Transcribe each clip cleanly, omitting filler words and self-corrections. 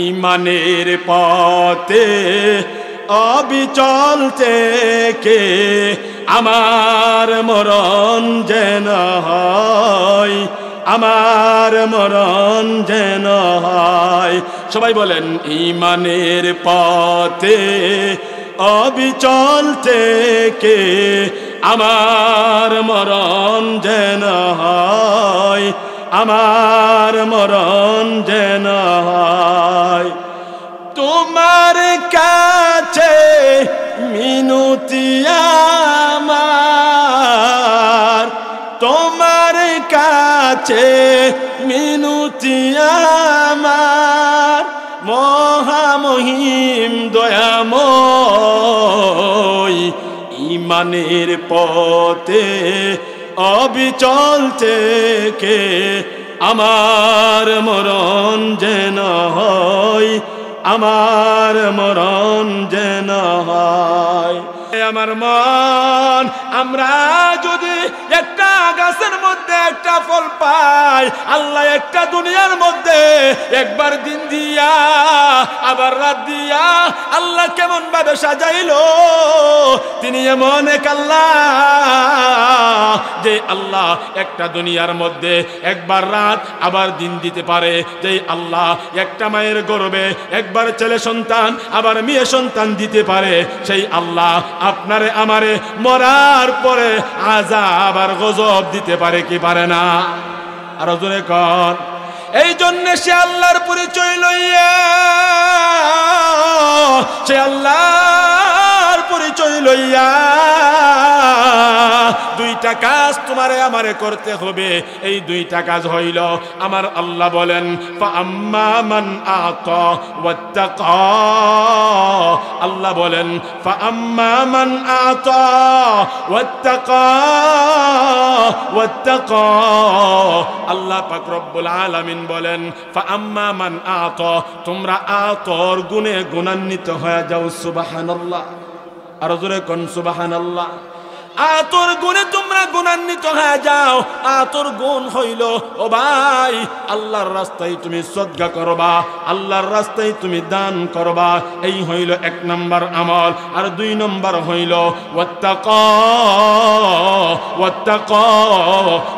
ঈমানের পথে অবিচল থেকে আমার মরণ যেন হয়, আমার মরণ যেন হয়। সবাই বলেন ঈমানের পথে অবিচল থেকে আমার মরণ যেন হয়, আমার মরণ যেন হয়। তোমার কাছে মিনতি আমার, তোমার কাছে মিনতি আমার, মহামহিম দয়াময় ঈমানের পথে অবিচল থেকে আমার মরণ যেন হয়, আমার মরণ যেন হয়। আমার মন, আমরা যদি একটা গাছের মধ্যে একটা ফল পাই, আল্লাহ একটা দুনিয়ার মধ্যে একবার দিন দিয়া আবার রাত দিয়া আল্লাহ কেমন ভাবে সাজাইলো। তিনি এমন এক আল্লাহ যে আল্লাহ একটা দুনিয়ার মধ্যে একবার রাত আবার দিন দিতে পারে। যে আল্লাহ একটা মায়ের গর্ভে একবার ছেলে সন্তান আবার মেয়ে সন্তান দিতে পারে। সেই আল্লাহ আপনারে আমারে মরার পরে আযাব আর গজব দিতে পারে কি পারে না? আর জোরে কোন। এই জন্য সে আল্লাহর পরিচয় লইয়া, সে আল্লাহর পরিচয় লইয়া দুইটা কাজ তোমারে আমারে করতে হবে। এই দুইটা কাজ হইল, আমার আল্লাহ বলেন ফাআম্মা মান আতা ওয়াত্তাকা, আল্লাহ বলেন ফাআম্মা মান আতা ওয়াত্তাকা ওয়াত্তাকা, আল্লাহ পাক রব্বুল আলামিন বলেন ফাআম্মা মান আতা, তোমরা আতর গুণে গুণান্বিত হয়ে যাও। সুবহানাল্লাহ। আর জোরে কোন সুবহানাল্লাহ। আতর গুণে তোমরা গুণান্বিত হয়ে যাও। আতর গুণ হইল, ও ভাই, আল্লাহর রাস্তায় তুমি সদকা করবা, আল্লাহর রাস্তায় তুমি দান করবা। এই হইল এক নম্বর আমল। আর দুই নম্বর হইল ওয়াত্তাকা, ওয়াত্তাকা,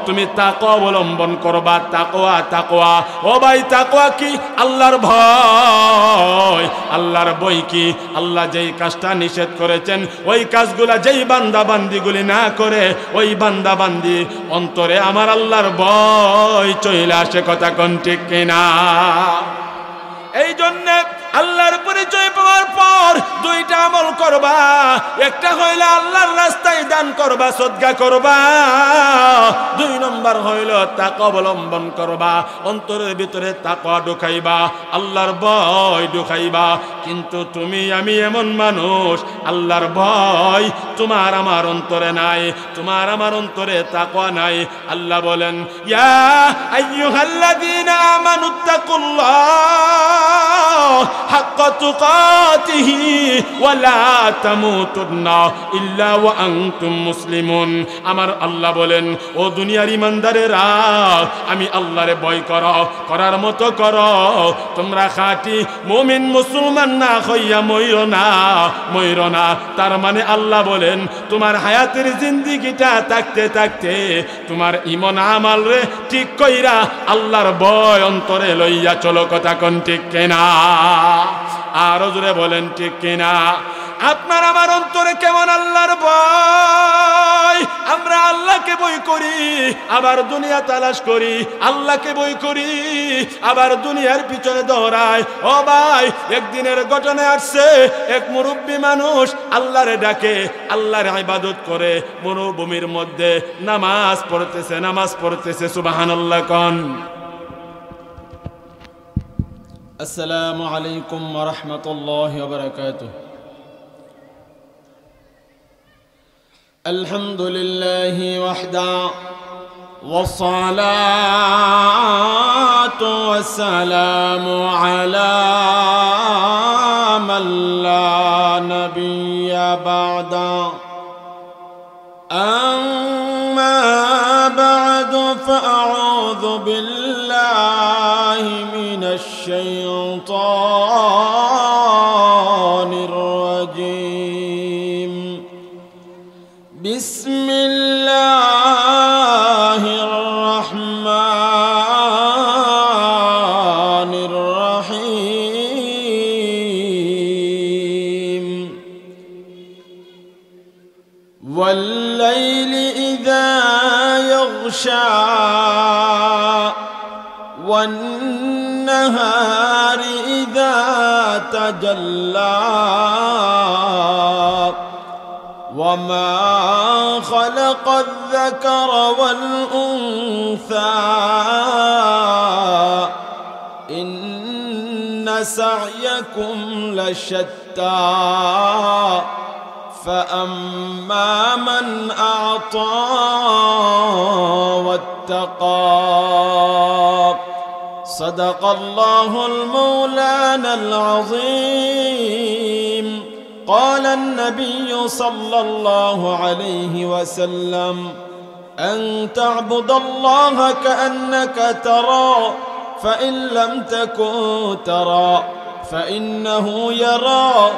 তুমি তাকওয়া অবলম্বন করবা। তাকওয়া, তাকওয়া, ও ভাই, তাকওয়া কি? আল্লাহর ভয়। আল্লাহর ভয় কি? আল্লাহ যেই কাজটা নিষেধ করেছেন ওই কাজগুলা যেই বান্দা বান্দি গুলি না করে, ওই বান্দা বান্দি অন্তরে আমার আল্লাহর ভয় চলে আসে। কথা কোন ঠিক কিনা? এই জন্য আল্লাহর পরিচয় পাওয়ার পর দুইটা আমল করবা। একটা হইল আল্লাহর রাস্তায় দান করবা, সদকা করবা। দুই নম্বর হইল তাকওয়া অবলম্বন করবা। অন্তরের ভিতরে তাকওয়া ঢুকাইবা, আল্লাহর ভয় ঢুকাইবা। কিন্তু তুমি আমি এমন মানুষ, আল্লাহর ভয় তোমার আমার অন্তরে নাই, তোমার আমার অন্তরে তাকওয়া নাই। আল্লাহ বলেন ইয়া আইয়ুহাল্লাযীনা আমানুত্তাকুল্লাহ হাক্কা তুকাতিহি ওয়া লা তামুতুন্না ইল্লা ওয়া আনতুম মুসলিমুন। আমার আল্লাহ বলেন, ও দুনিয়ার ঈমানদারেরা, আমি আল্লাহরে ভয় করো, করার মতো করো। তোমরা খাঁটি মুমিন মুসলমান না হইয়া মইরো না, মইরো না। তার মানে আল্লাহ বলেন তোমার হায়াতের জিন্দেগিটা থাকতে থাকতে তোমার ঈমান আমল রে ঠিক কইরা আল্লাহর ভয় অন্তরে লইয়া চলো। কথা কোন ঠিক কিনা? আরো জোরে বলেন ঠিক কিনা? আপনার আমার অন্তরে কেমন আল্লাহর ভয়? আমরা আল্লাহকে ভয় করি, আবার দুনিয়া তালাশ করি। আল্লাহকে ভয় করি, আবার দুনিয়ার পিছনে দৌড়াই। ও ভাই, একদিনের ঘটনা আসছে, এক মুরব্বী মানুষ আল্লাহরে ডাকে, আল্লাহর ইবাদত করে, মরুভূমির মধ্যে নামাজ পড়তেছে, নামাজ পড়তেছে। সুবহানাল্লাহ কোন। আসসালামু আলাইকুম ওয়া রাহমাতুল্লাহি ওয়া বারাকাতুহু। আলহামদুলিল্লাহি ওয়াহদা والصلاة والسلام على من لا نبي بعده أما بعد فأعوذ بالله من الشيطان الشيطان الرجيم بسم الله الرحمن الرحيم والليل إذا يغشى والنهار إذا تجلى وما خلق الذكر والأنثى إن سعيكم لشتى فأما من أعطى واتقى صدق الله المولانا العظيم قال النبي صلى الله عليه وسلم أن تعبد الله كأنك ترى فإن لم تكن ترى فإنه يرى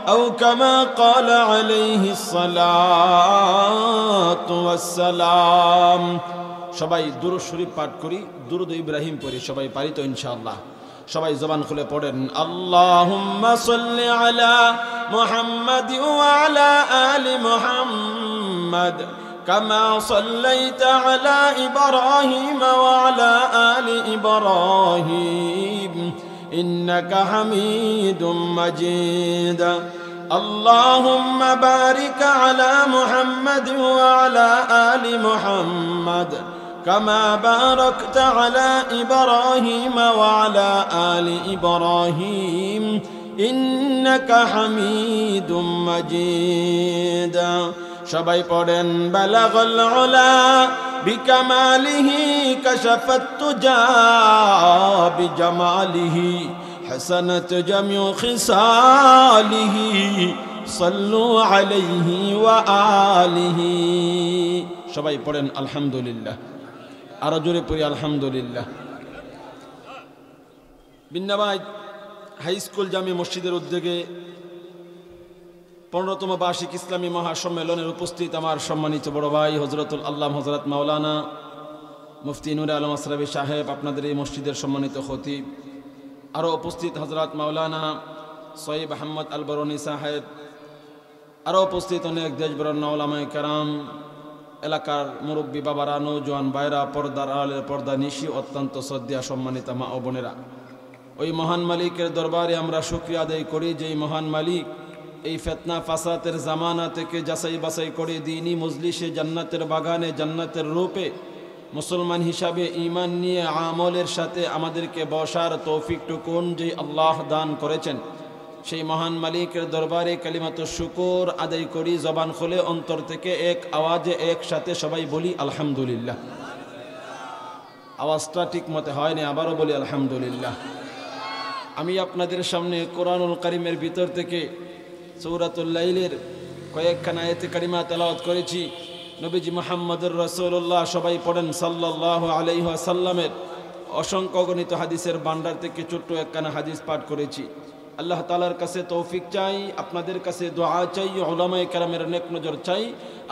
أو كما قال عليه الصلاة والسلام সবাই দুরূদ শরীফ পাঠ করি দুরূদ ইব্রাহিম পড়ি সবাই পারি তো ইনশাআল্লাহ সবাই জবান খুলে পড়েন আল্লাহুম্মা সাল্লি আলা মুহাম্মাদ ওয়া আলা আলি মুহাম্মাদ কামা সাল্লাইতা আলা ইব্রাহিম ওয়া আলা আলি ইব্রাহিম ইন্নাকা হামিদুম মাজিদ اللهم بارك على محمد وعلى آل محمد كما باركت على إبراهيم وعلى آل إبراهيم إنك حميد مجيد সবাই পড়েন বালাগাল উলা বিকামালিহি কাশাফাত তুজা বিজামালিহি حسنت جميع خصاله صلوا عليه وآله সবাই পড়েন আলহামদুলিল্লাহ আর জোরে পড়ি আলহামদুলিল্লাহ বিন্নাবাই হাই স্কুল জামি মসজিদের উদ্যোগে 15তম বার্ষিক ইসলামী মহাসম্মেলনের উপস্থিত আমার সম্মানিত বড় ভাই হযরতুল আল্লামা হযরত মাওলানা মুফতি নূরে আলম আসরাফি সাহেব আপনাদের এই মসজিদের সম্মানিত খতিব আরও উপস্থিত হযরত মাওলানা সৈয়দ আহমদ আল বরনী সাহেব আরও উপস্থিত অনেক দেশবরেণ্য উলামায়ে কেরাম এলাকার মুরব্বী বাবারা নৌজওয়ান ভাইরা পর্দার আড়ালের পর্দা নিশি অত্যন্ত শ্রদ্ধা সম্মানিত মা ও বোনেরা ওই মহান মালিকের দরবারে আমরা শুকরিয়া আদায় করি যেই মহান মালিক এই ফিতনা ফাসাদের জামানা থেকে যাচাই বাছাই করে দ্বীনি মজলিসে জান্নাতের বাগানে জান্নাতের রূপে মুসলমান হিসাবে ঈমান নিয়ে আমলের সাথে আমাদেরকে বসার তৌফিকটুকুন যে আল্লাহ দান করেছেন সেই মহান মালিকের দরবারে কালিমাতুশ শুকর আদায় করি জবান খুলে অন্তর থেকে এক আওয়াজে একসাথে সবাই বলি আলহামদুলিল্লাহ আওয়াজটা ঠিক মতো হয়নি আবারও বলি আলহামদুলিল্লাহ আমি আপনাদের সামনে কোরআনুল কারীমের ভিতর থেকে সূরাতুল লাইলের কয়েকখানা আয়াতে কারিমা তেলাওয়াত করেছি নবীজি মুহাম্মদুর রাসূলুল্লাহ সবাই পড়েন সাল্লাল্লাহু আলাইহি ওয়াসাল্লামের অসংখ্য গণিত হাদিসের ভান্ডার থেকে ছোট্ট একখানা হাদিস পাঠ করেছি আল্লাহ তাআলার কাছে তৌফিক চাই আপনাদের কাছে দোয়া চাই উলামায়ে কেরামের নেক নজর চাই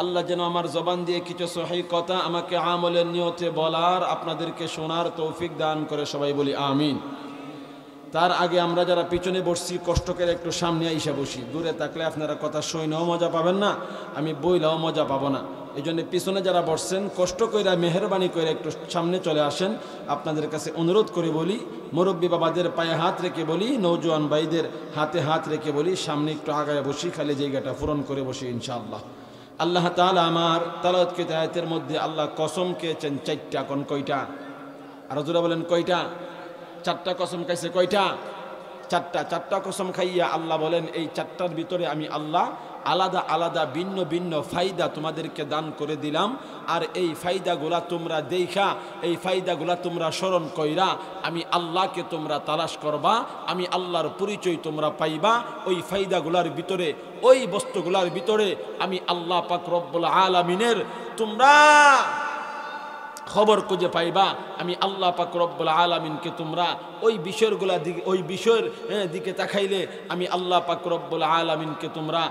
আল্লাহ যেন আমার জবান দিয়ে কিছু সহিহ কথা আমাকে আমলের নিয়তে বলার আপনাদেরকে শোনার তৌফিক দান করে সবাই বলি আমিন তার আগে আমরা যারা পিছনে বসছি কষ্ট করে একটু সামনে আইসা বসি দূরে থাকলে আপনারা কথা শুনেও মজা পাবেন না আমি বইলেও মজা পাবো না এই জন্য পিছনে যারা বসছেন কষ্ট করে মেহরবানি করে একটু সামনে চলে আসেন আপনাদের কাছে অনুরোধ করে বলি মুরব্বী বাবাদের পায়ে হাত রেখে বলি নৌজওয়ান ভাইদের হাতে হাত রেখে বলি সামনে একটু আগায় বসি খালি জায়গাটা পূরণ করে বসি ইনশাআল্লাহ আল্লাহ তাআলা আমার তেলাওয়াতকৃত আয়াতের মধ্যে আল্লাহ কসম খেয়েছেন 4টা কোন কয়টা আরো জোরে বলেন কয়টা 4টা কসম খাইছে কয়টা 4টা কসম খাইয়া আল্লাহ বলেন এই 4টার ভিতরে আমি আল্লাহ আলাদা আলাদা ভিন্ন ভিন্ন ফায়দা তোমাদেরকে দান করে দিলাম আর এই ফায়দাগুলা তোমরা দেখা এই ফায়দাগুলা তোমরা স্মরণ কইরা আমি আল্লাহকে তোমরা তালাশ করবা আমি আল্লাহর পরিচয় তোমরা পাইবা ওই ফায়দাগুলার ভিতরে ওই বস্তুগুলার ভিতরে আমি আল্লাহ পাক রব্বুল আলামিনের তোমরা খবর খুঁজে পাইবা আমি আল্লাহ পাক রব্বুল আলামিনকে তোমরা ওই বিষয়গুলা দিকে ওই বিষয়ের দিকে তাকাইলে আমি আল্লাহ পাক রব্বুল আলামিনকে তোমরা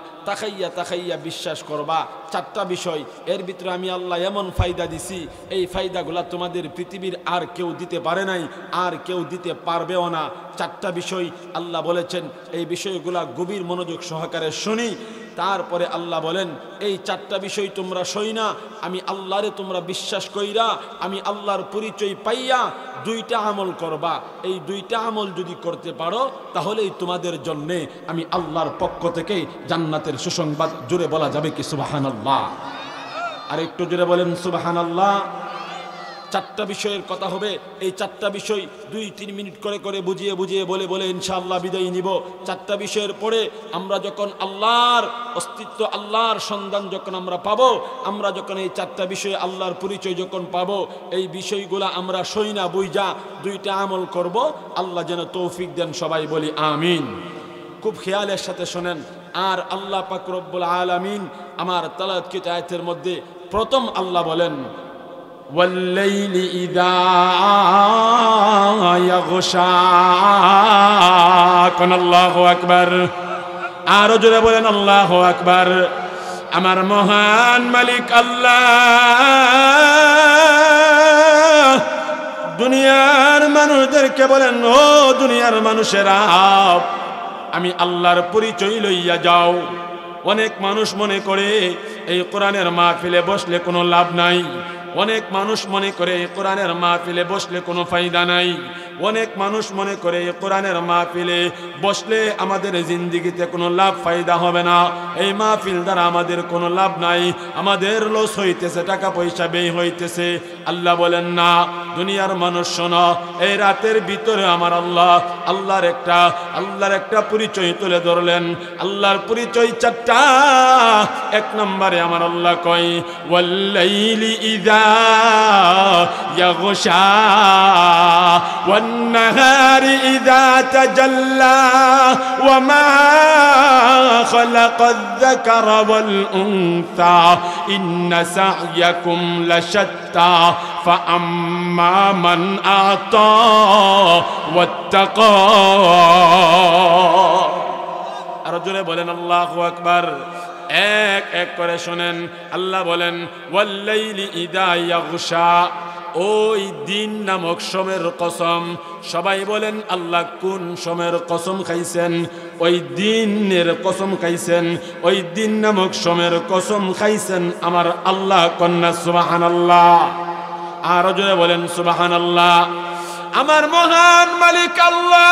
তাকাইয়া বিশ্বাস করবা। 4টা বিষয়, এর ভিতরে আমি আল্লাহ এমন ফায়দা দিছি, এই ফায়দাগুলা তোমাদের পৃথিবীর আর কেউ দিতে পারে নাই, আর কেউ দিতে পারবেও না। 4টা বিষয় আল্লাহ বলেছেন, এই বিষয়গুলা গভীর মনোযোগ সহকারে শুনি। তারপরে আল্লাহ বলেন, এই 4টা বিষয় তোমরা সই না, আমি আল্লাহরে তোমরা বিশ্বাস কইরা আমি আল্লাহর পরিচয় পাইয়া 2টা আমল করবা। এই 2টা আমল যদি করতে পারো তাহলেই তোমাদের জন্যে আমি আল্লাহর পক্ষ থেকে জান্নাতের সুসংবাদ। জোরে বলা যাবে কি সুবহানাল্লাহ? আর একটু জোরে বলেন সুবহানাল্লাহ। 4টা বিষয়ের কথা হবে। এই 4টা বিষয় 2-3 মিনিট করে বুঝিয়ে বলে ইনশাআল্লাহ বিদায় নিব। 4টা বিষয়ের পরে আমরা যখন আল্লাহর অস্তিত্ব, আল্লাহর সন্ধান যখন আমরা পাবো, আমরা যখন এই 4টা বিষয়ে আল্লাহর পরিচয় যখন পাবো, এই বিষয়গুলো আমরা সই না বুঝা 2টা আমল করব। আল্লাহ যেন তৌফিক দেন, সবাই বলি আমিন। খুব খেয়ালের সাথে শোনেন। আর আল্লাহ পাক রব্বুল আলামিন আমার তেলাওয়াতকৃত আয়াতের মধ্যে প্রথম আল্লাহ বলেন, والليل إذا يغشى। কোন আল্লাহু আকবার। আর জোরে বলেন আল্লাহু আকবার। আমার মহান মালিক আল্লাহ দুনিয়ার মানুষদেরকে বলেন, ও দুনিয়ার মানুষেরা, আমি আল্লাহর পরিচয় লইয়া যাও। অনেক মানুষ মনে করে এই কোরআনের মাহফিলে বসলে কোনো লাভ নাই। অনেক মানুষ মনে করে এই কোরআনের মাহফিলে বসলে কোনো ফায়দা নাই। অনেক মানুষ মনে করে এই কোরআনের মাহফিলে বসলে আমাদের জিন্দেগিতে কোনো লাভ ফায়দা হবে না, এই মাহফিল দ্বারা আমাদের কোনো লাভ নাই, আমাদের লস হইতেছে, টাকা পয়সা ব্যয় হইতেছে। আল্লাহ বলেন না, দুনিয়ার মানুষ শোনো, এই রাতের ভিতরে আমার আল্লাহর একটা পরিচয় তুলে ধরলেন। আল্লাহর পরিচয় 4টা। 1 নম্বরে আমার আল্লাহ কয়, ওয়াল্লাইলি ইযা ইয়াগশা والنهار إذا تجلى وما خلق الذكر والأنثى إن سعيكم لشتى فأما من أعطى واتقى। আর জোরে বলেন আল্লাহু আকবার। এক করে শোনেন। আল্লাহ বলেন, ওয়াল্লাইলি ইযা ইয়াগশা, ওই দিন নামক সময়ের কসম। সবাই বলেন আল্লাহ কোন সময়ের কসম খাইছেন? ওই দিনের কসম খাইছেন, ওই দিন নামক সময়ের কসম খাইছেন আমার আল্লাহ। কন্যা সুবহানাল্লাহ। আর জোরে বলেন সুবহানাল্লাহ। আমার মহান মালিক আল্লাহ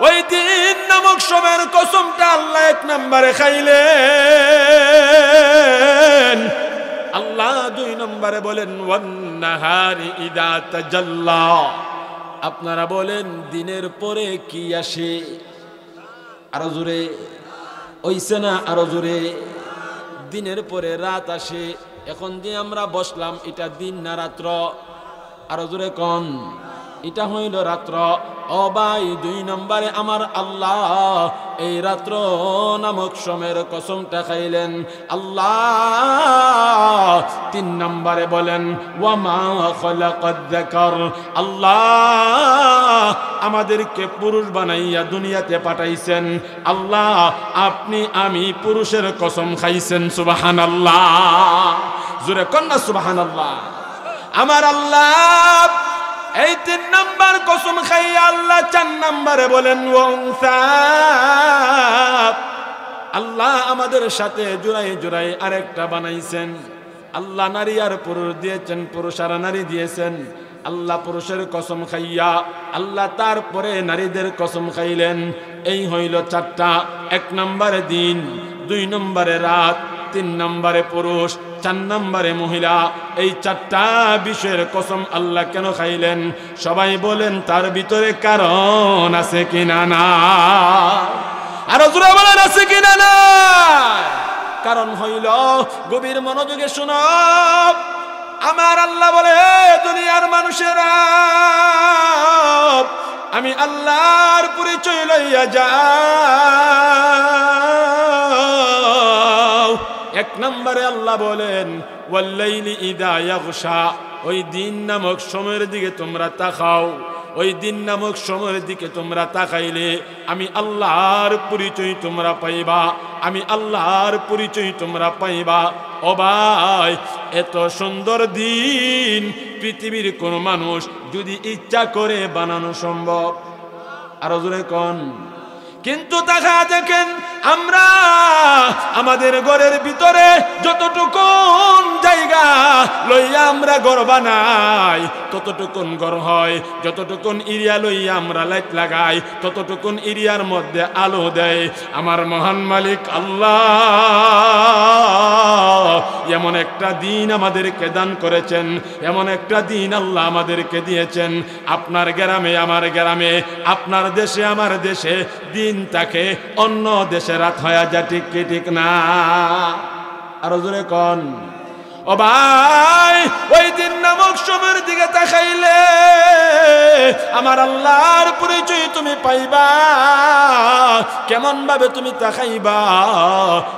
ওই দিন নামক সময়ের কসমটা আল্লাহ 1 নম্বরে খাইলেন। আল্লাহ 2 নম্বরে বলেন, ওয়ান নাহারি ইযা তাজাল্লা। আপনারা বলেন দিনের পরে কি আসে? আরো জোরে হইছে না? আরো জোরে। দিনের পরে রাত আসে। এখন যে আমরা বসলাম, এটা দিন না রাত্র? আরো জোরে কোন? এটা হইল রাত্র। ও ভাই, 2 নম্বরে আমার আল্লাহ এই রাত্র নামক সময়ের কসমটা খাইলেন। আল্লাহ 3 নম্বরে বলেন, ওয়ামা খালাকাদ যাকার। আল্লাহ আমাদেরকে পুরুষ বানাইয়া দুনিয়াতে পাঠাইছেন। আল্লাহ আপনি আমি পুরুষের কসম খাইছেন। সুবহানাল্লাহ। জোরে কন্যা সুবহানাল্লাহ। আমার আল্লাহ এই 3 নম্বর কসম খাইয়া আল্লাহ 4 নম্বরে বলেন, ওয়াংসা। আল্লাহ আমাদের সাথে জোড়াই আরেকটা বানাইছেন। আল্লাহ নারী আর পুরুষ দিয়েছেন, পুরুষ আর নারী দিয়েছেন। আল্লাহ পুরুষের কসম খাইয়া আল্লাহ তারপরে নারীদের কসম খাইলেন। এই হইল 4টা। 1 নম্বরে দিন, 2 নম্বরে রাত, 3 নম্বরে পুরুষ, 4 নম্বরে মহিলা। এই 4টা বিষয়ের কসম আল্লাহ কেন খাইলেন? সবাই বলেন তার ভিতরে কারণ আছে কিনা না? আরো জোরে বলেন আছে কিনা না? কারণ হইল, গভীর মনোযোগে শোনো। আমার আল্লাহ বলে, দুনিয়ার মানুষেরা আমি আল্লাহর পরিচয় লইয়া যাও। 1 নম্বরে আল্লাহ বলেন, ওয়াল্লাইলি ইদা ইয়াগশা, ওই দিন নামক সময়ের দিকে তোমরা তাকাও। ওই দিন নামক সময়ের দিকে তোমরা তাকাইলে আমি আল্লাহর পরিচয় তোমরা পাইবা, আমি আল্লাহর পরিচয় তোমরা পাইবা। ও ভাই, এত সুন্দর দিন পৃথিবীর কোন মানুষ যদি ইচ্ছা করে বানানো সম্ভব? আরো জোরে কোন। কিন্তু দেখা দেখেন আমরা আমাদের ঘরের ভিতরে যতটুকুন জায়গা লইয়া আমরা ঘর বানাই, ততটুকুন ঘর হয়। যতটুকুন এরিয়া লইয়া আমরা লাইট লাগাই, ততটুকুন এরিয়ার মধ্যে আলো দেয় আমার মহান মালিক আল্লাহ। এমন একটা দিন আমাদেরকে দান করেছেন, এমন একটা দিন আল্লাহ আমাদেরকে দিয়েছেন। আপনার গ্রামে আমার গ্রামে, আপনার দেশে আমার দেশে দিন তাকে অন্য দেশে রাত হয়ে যা, ঠিক কি ঠিক না? আরো জোরে কোন। ও ভাই, ওই দিন নামক সময়ের দিকে তাকাইলে আমার আল্লাহর পরিচয় তুমি পাইবা। কেমন ভাবে তুমি তাকাইবা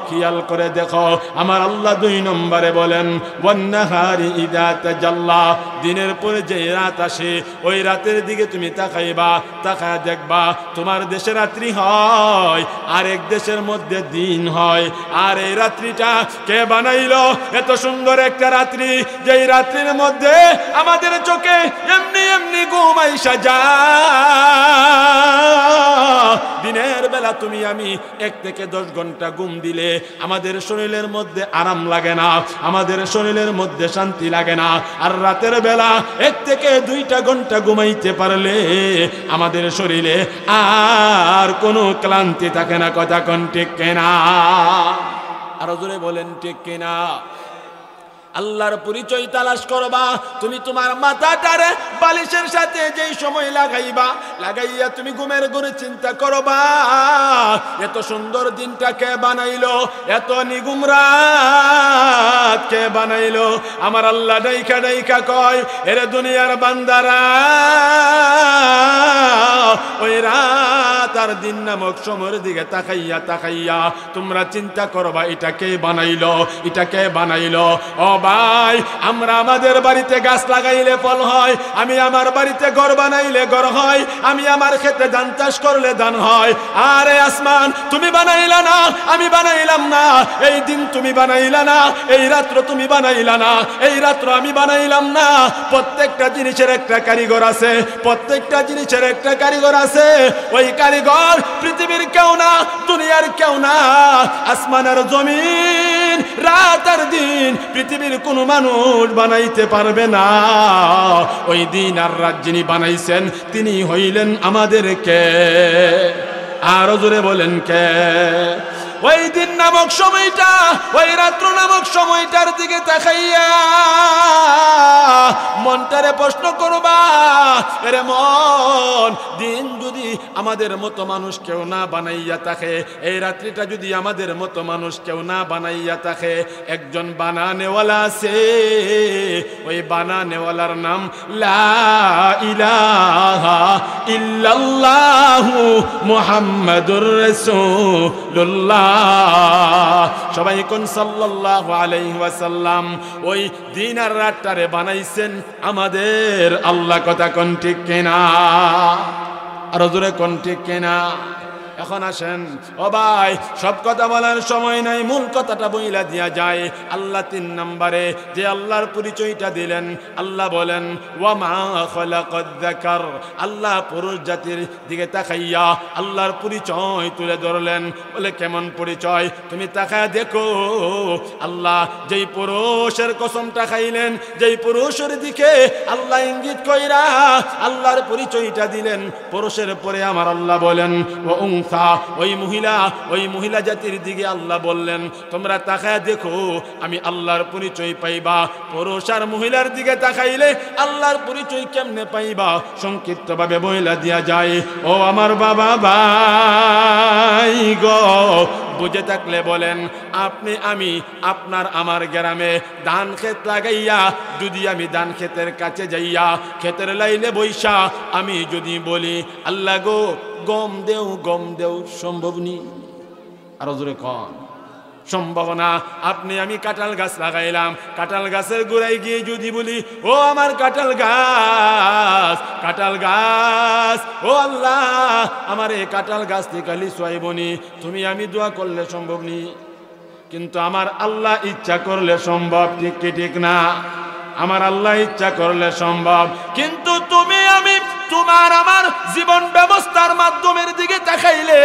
খেয়াল করে দেখো। আমার আল্লাহ 2 নম্বরে বলেন ওয়ান্নাহারি ইযা তাজাল্লা, দিনের পরে যে রাত আসে ওই রাতের দিকে তুমি তাকাইবা, তাকায় দেখবা তোমার দেশে রাত্রি হয়, আরেক দেশের মধ্যে দিন হয়। আর এই রাত্রিটা কে বানাইলো? এত সুন্দর একটা রাত্রি, যেই রাত্রির মধ্যে আমাদের চোখে এমনি এমনি ঘুম আইসা যায়। দিনের বেলা তুমি আমি 1 থেকে 10 ঘন্টা ঘুম দিলে আমাদের শরীরের মধ্যে আরাম লাগে না, আমাদের শরীরের মধ্যে শান্তি লাগে না। আর রাতের বেলা 1 থেকে 2টা ঘন্টা ঘুমাইতে পারলে আমাদের শরীরে আর কোনো ক্লান্তি থাকে না। কথা কোন ঠিক কিনা? আরো জোরে বলেন ঠিক কিনা? আল্লাহর পরিচয় তালাশ করবা। তুমি তোমার মাথাটারে বালিশের সাথে যেই সময় লাগাইবা, লাগাইয়া তুমি ঘুমের ঘরে চিন্তা করবা এত সুন্দর দিনটা কে বানাইলো, এত নিগুম রাত কে বানাইলো। আমার আল্লাহ ডাইকা ডাইকা কয়, এরে দুনিয়ার বান্দারা, ওই রাত আর দিন নামক সময়ের দিকে তাকাইয়া তাকাইয়া তোমরা চিন্তা করবা এটা কে বানাইলো, এটা কে বানাইলো। ও ভাই, আমরা আমাদের বাড়িতে গাছ লাগাইলে ফল হয়, আমি আমার বাড়িতে ঘর বানাইলে ঘর হয়, আমি আমার ক্ষেতে ধান চাষ করলে ধান হয়। আরে আসমান তুমি বানাইলা না, আমি বানাইলাম না। এই দিন তুমি বানাইলা না, এই রাত্র তুমি বানাইলা না, এই রাত্র আমি বানাইলাম না। প্রত্যেকটা জিনিসের একটা কারিগর আছে, প্রত্যেকটা জিনিসের একটা কারিগর আছে। ওই কারিগর পৃথিবীর কেউ না, দুনিয়ার কেউ না। আসমান আর জমিন, রাত আর দিন পৃথিবীর কোনো মানুষ বানাইতে পারবে না। ওই দিন আর রাত যিনি বানাইছেন তিনি হইলেন আমাদেরকে। আরো জোরে বলেন কে? ওই দিন নামক সময়টা, ওই রাত্র নামক সময়টার দিকে তাকাইয়া মনটারে প্রশ্ন করবা, এরে মন, দিন যদি আমাদের মতো মানুষ কেউ না বানাইয়া থাকে, এই রাত্রিটা যদি আমাদের মতো মানুষ কেউ না বানাইয়া থাকে, একজন বানানেওয়ালা আছে। ওই বানানেওয়ালার নাম লা ইলাহা ইল্লাল্লাহু মুহাম্মাদুর রাসূলুল্লাহ। সবাই কোন সাল্লাল্লাহু আলাইহি ওয়াসাল্লাম। ওই দিন আর রাতটারে বানাইছেন আমাদের আল্লাহ। কথা কোন ঠিক কিনা? আরো জোরে কোন ঠিক কিনা? এখন আসেন ও ভাই, সব কথা বলার সময় নাই, মূল কথাটা বইলা দিয়া যায়। আল্লাহ 3 নম্বরে যে আল্লাহর পরিচয়টা দিলেন, আল্লাহ বলেন ওয়া মা খালাকাদ যাকার। আল্লাহ পুরুষ জাতির দিকে তাকাইয়া আল্লাহর পরিচয় তুলে ধরলেন। বলে কেমন পরিচয়? তুমি তাকায় দেখো, আল্লাহ যেই পুরুষের কসমটা খাইলেন, যেই পুরুষের দিকে আল্লাহ ইঙ্গিত কইরা আল্লাহর পরিচয়টা দিলেন, পুরুষের পরে আমার আল্লাহ বলেন ওয়া ওই মহিলা জাতির দিকে আল্লাহ বললেন তোমরা তাকায় দেখো, আমি আল্লাহর পরিচয় পাইবা। পুরুষ আর মহিলার দিকে তাকাইলে আল্লাহর পরিচয় কেমনে পাইবা? সংক্ষিপ্ত ভাবে বইলা দিয়া যায়। ও আমার বাবা ভাই গো, বুঝে থাকলে বলেন, আপনি আমি আপনার আমার গ্রামে ধান ক্ষেত লাগাইয়া যদি আমি ধান ক্ষেতের কাছে যাইয়া ক্ষেতের লাইনে বইসা আমি যদি বলি আল্লাহ গো গম দেও, গম দেও, সম্ভব নি? আরো জোরে কন। সম্ভব না। আপনি আমি কাঁঠাল গাছ লাগাইলাম, কাঁঠাল গাছের গোড়ায় গিয়ে যদি বলি ও আমার কাঁঠাল গাছ, কাঁঠাল গাছ, ও আল্লাহ আমার এই কাঁঠাল গাছ থেকে লিচু আইবনি, তুমি আমি দোয়া করলে সম্ভব নি? কিন্তু আমার আল্লাহ ইচ্ছা করলে সম্ভব, ঠিক কি ঠিক না? আমার আল্লাহ ইচ্ছা করলে সম্ভব। কিন্তু তুমি আমি তোমার আমার জীবন ব্যবস্থার মাধ্যমের দিকে তাকাইলে,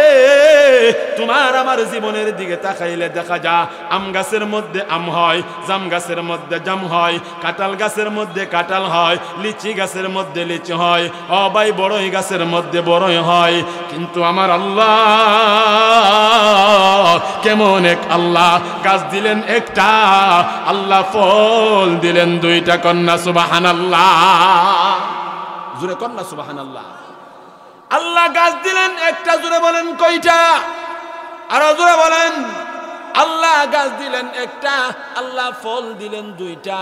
তোমার আমার জীবনের দিকে তাকাইলে দেখা যায় আম গাছের মধ্যে আম হয়, জাম গাছের মধ্যে জাম হয়, কাঁঠাল গাছের মধ্যে কাঁঠাল হয়, লিচি গাছের মধ্যে লিচি হয়, ভাই বড়ই গাছের মধ্যে বড়ই হয়। কিন্তু আমার আল্লাহ কেমন এক আল্লাহ, গাছ দিলেন একটা, আল্লাহ ফল দিলেন দুইটা। কন্যা সুবহানাল্লাহ, জোরে কন্যা সুবহানাল্লাহ। আল্লাহ গাছ দিলেন একটা, জোরে বলেন কয়টা? আরো জোরে বলেন। আল্লাহ গাছ দিলেন একটা, আল্লাহ ফল দিলেন দুইটা।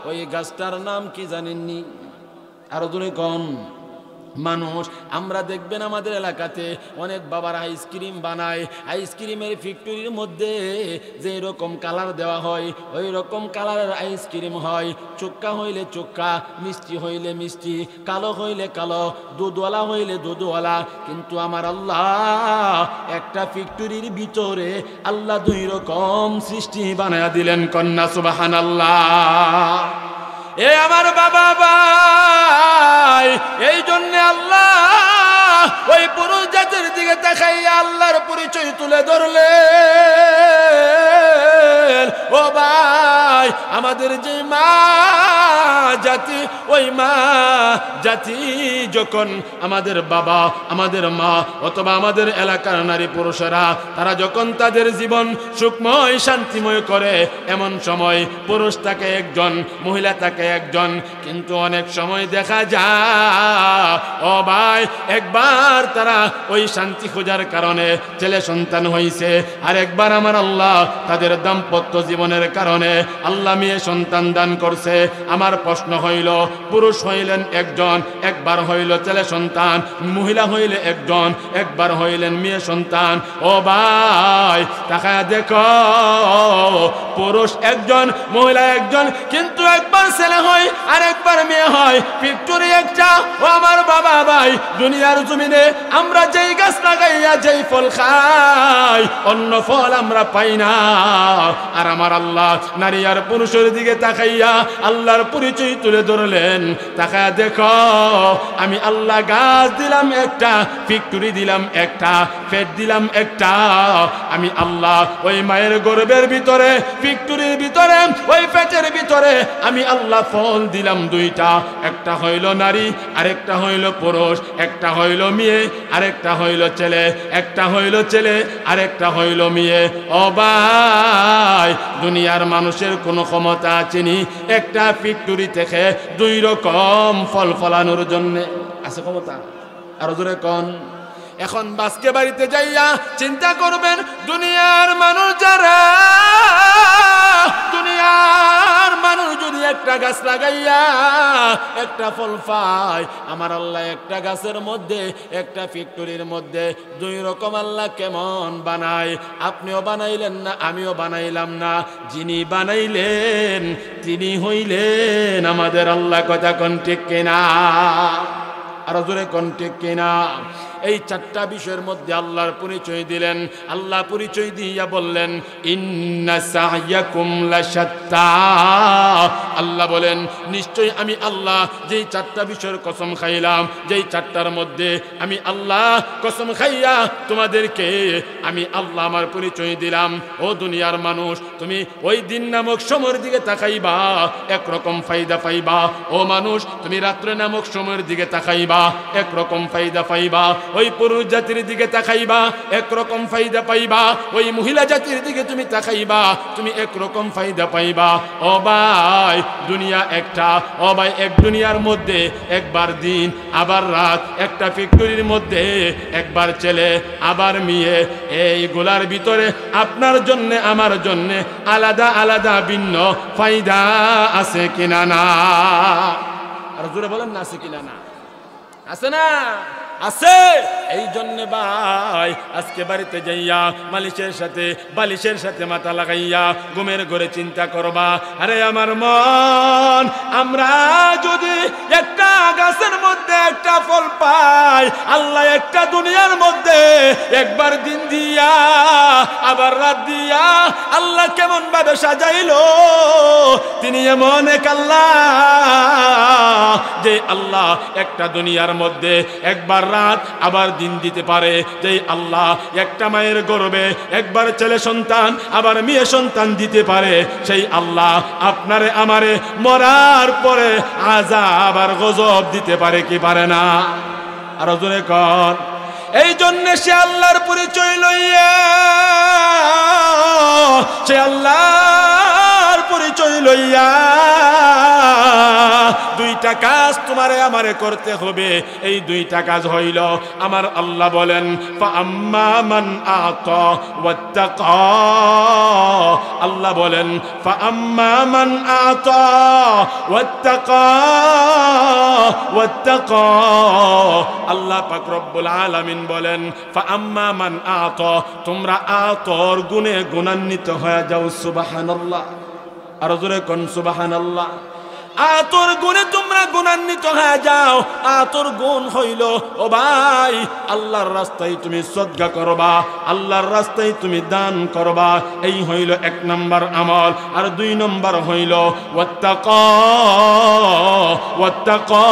ওই গাছটার নাম কি জানেননি? আরো জোরে কোন? মানুষ। আমরা দেখবেন আমাদের এলাকাতে অনেক বাবারা আইসক্রিম বানায়, আইসক্রিমের ফ্যাক্টরির মধ্যে যে রকম কালার দেওয়া হয় ওই রকম কালারের আইসক্রিম হয়। চোক্কা হইলে চোক্কা, মিষ্টি হইলে মিষ্টি, কালো হইলে কালো, দুধওয়ালা হইলে দুধওয়ালা। কিন্তু আমার আল্লাহ একটা ফ্যাক্টরির ভিতরে আল্লাহ দুই রকম সৃষ্টি বানায়া দিলেন। কন্যা সুবহানাল্লাহ। এ আমার বাবা ভাই, এই জন্য আল্লাহ ওই পুরুষ জাতির দিকে তাকাইয়া আল্লাহর পরিচয় তুলে ধরলেন। ও ভাই, আমাদের যে মা জাতি, ওই মা জাতি যখন আমাদের বাবা, আমাদের মা অথবা আমাদের এলাকার নারী পুরুষেরা তারা যখন তাদের জীবন সুখময় শান্তিময় করে, এমন সময় পুরুষ থাকে একজন, মহিলা থাকে একজন। কিন্তু অনেক সময় দেখা যায় ও ভাই, একবার তারা ওই শান্তি খোঁজার কারণে ছেলে সন্তান হইছে, আর একবার আমার আল্লাহ তাদের দাম্পত্য জীবনের কারণে আল্লাহ মেয়ে সন্তান দান করছে। আমার প্রশ্ন হইল, পুরুষ হইলেন একজন, একবার হইল ছেলে সন্তান, মহিলা হইলে একজন, একবার হইলেন মেয়ে সন্তান। ও ভাই তাকায়া দেখো, পুরুষ একজন, মহিলা একজন, কিন্তু একবার ছেলে হয় আর একবার মেয়ে হয়, ফ্যাক্টরি একটা। ও আমার বাবা ভাই, দুনিয়ার জমিনে আমরা যেই গাছ লাগাইয়া যেই ফল খাই, অন্য ফল আমরা পাই না। আর আমার আল্লাহ নারী আর পুরুষের দিকে তাকাইয়া আল্লাহর পরিচয় তুলে ধরলেন। তাকায়া দেখো, আমি আল্লাহ গাছ দিলাম একটা, ফ্যাক্টরি দিলাম একটা, পেট দিলাম একটা। আমি আল্লাহ ওই মায়ের গর্ভের ভিতরে, ফ্যাক্টরির ভিতরে, ওই পেটের ভিতরে আমি আল্লাহ ফল দিলাম দুইটা। একটা হইল নারী, আরেকটা হইল পুরুষ, একটা হইল মেয়ে, আরেকটা হইল ছেলে, একটা হইল ছেলে, আরেকটা হইল মেয়ে। ও ভাই, দুনিয়ার মানুষের কোনো ক্ষমতা আছেনি একটা ফ্যাক্টরি থেকে দুই রকম ফল ফলানোর জন্য? আছে ক্ষমতা? আরো জোরে কোন? এখন বাসকে বাড়িতে যাইয়া চিন্তা করবেন, দুনিয়ার মানুষ যারা, দুনিয়ার মানুষ যদি একটা গাছ লাগাইয়া একটা ফল পায়, আমার আল্লাহ একটা গাছের মধ্যে, একটা ফ্যাক্টরির মধ্যে দুই রকম আল্লাহ কেমন বানায়? আপনিও বানাইলেন না, আমিও বানাইলাম না, যিনি বানাইলেন তিনি হইলেন আমাদের আল্লাহ। কথা কোন ঠিক কিনা? আরো জোরে কোন ঠিক কিনা? এই চারটা বিষয়ের মধ্যে আল্লাহর পরিচয় দিলেন। আল্লাহ পরিচয় দিয়া বললেন, ইন্না সা'য়াকুম লাশাত্তা। আল্লাহ বলেন, নিশ্চয়ই আমি আল্লাহ যেই চারটা বিষয়ের কসম খাইলাম, যেই চারটার মধ্যে আমি আল্লাহ কসম খাইয়া তোমাদেরকে আমি আল্লাহ আমার পরিচয় দিলাম। ও দুনিয়ার মানুষ, তুমি ওই দিন নামক সময়ের দিকে তাকাইবা, একরকম ফায়দা পাইবা। ও মানুষ, তুমি রাত্রে নামক সময়ের দিকে তাকাইবা, একরকম ফায়দা পাইবা। ওই পুরুষ জাতির দিকে তাকাইবা, একরকম ফায়দা পাইবা। ওই মহিলা জাতির দিকে তুমি তাকাইবা, তুমি একরকম ফায়দা পাইবা। ও ভাই, দুনিয়া একটা। ও ভাই, এক দুনিয়ার মধ্যে একবার দিন, আবার রাত। একটা ফ্যাক্টরির মধ্যে একবার ছেলে, আবার মেয়ে। এইগুলার ভিতরে আপনার জন্য আমার জন্য আলাদা আলাদা ভিন্ন ফায়দা আছে কিনা না? আর জোরে বলেন না, আছে কিনা না? আছে না? আছে। এই জন্য ভাই আজকে বাড়িতে যাইয়া বালিশের সাথে মাথা লাগাইয়া ঘুমের ঘরে চিন্তা করবা, আরে আমার মন, আমরা যদি একটা গাছের মধ্যে একটা ফল পাই, আল্লাহ একটা দুনিয়ার মধ্যে একবার দিন দিয়া আবার রাত দিয়া আল্লাহ কেমন ভাবে সাজাইলো। তিনি এমন এক আল্লাহ যে আল্লাহ একটা দুনিয়ার মধ্যে একবার রাত আবার দিন দিতে পারে। যে আল্লাহ একটা মায়ের গর্ভে একবার ছেলে সন্তান আবার মেয়ে সন্তান দিতে পারে। সেই আল্লাহ আপনারে আমারে মরার পরে আযাব আর গজব দিতে পারে কি পারে না? আর জোরে কর। এই জন্য সে আল্লাহর পরিচয় লইয়া, সে আল্লাহর পরিচয় লইয়া দুইটা কাজ তোমারে আমারে করতে হবে। এই দুইটা কাজ হইল, আমার আল্লাহ বলেন ফাআম্মা মান আতা ওয়াত্তাকা, আল্লাহ বলেন ফাআম্মা মান আতা ওয়াত্তাকা ওয়াত্তাকা, আল্লাহ পাক রব্বুল আলামিন বলেন ফাআম্মা মান আতা, তোমরা আতর গুণে গুণান্বিত হয়ে যাও। সুবহানাল্লাহ, আর জোরে কোন সুবহানাল্লাহ। আতর গুণে তোমরা গুণান্বিত হয়ে যাও। আতর গুণ হইল, ও ভাই, আল্লাহর রাস্তায় তুমি সদকা করবা, আল্লাহর রাস্তায় তুমি দান করবা। এই হইল 1 নম্বর আমল। আর 2 নম্বর হইল ওয়াত্তাকা, ওয়াত্তাকা,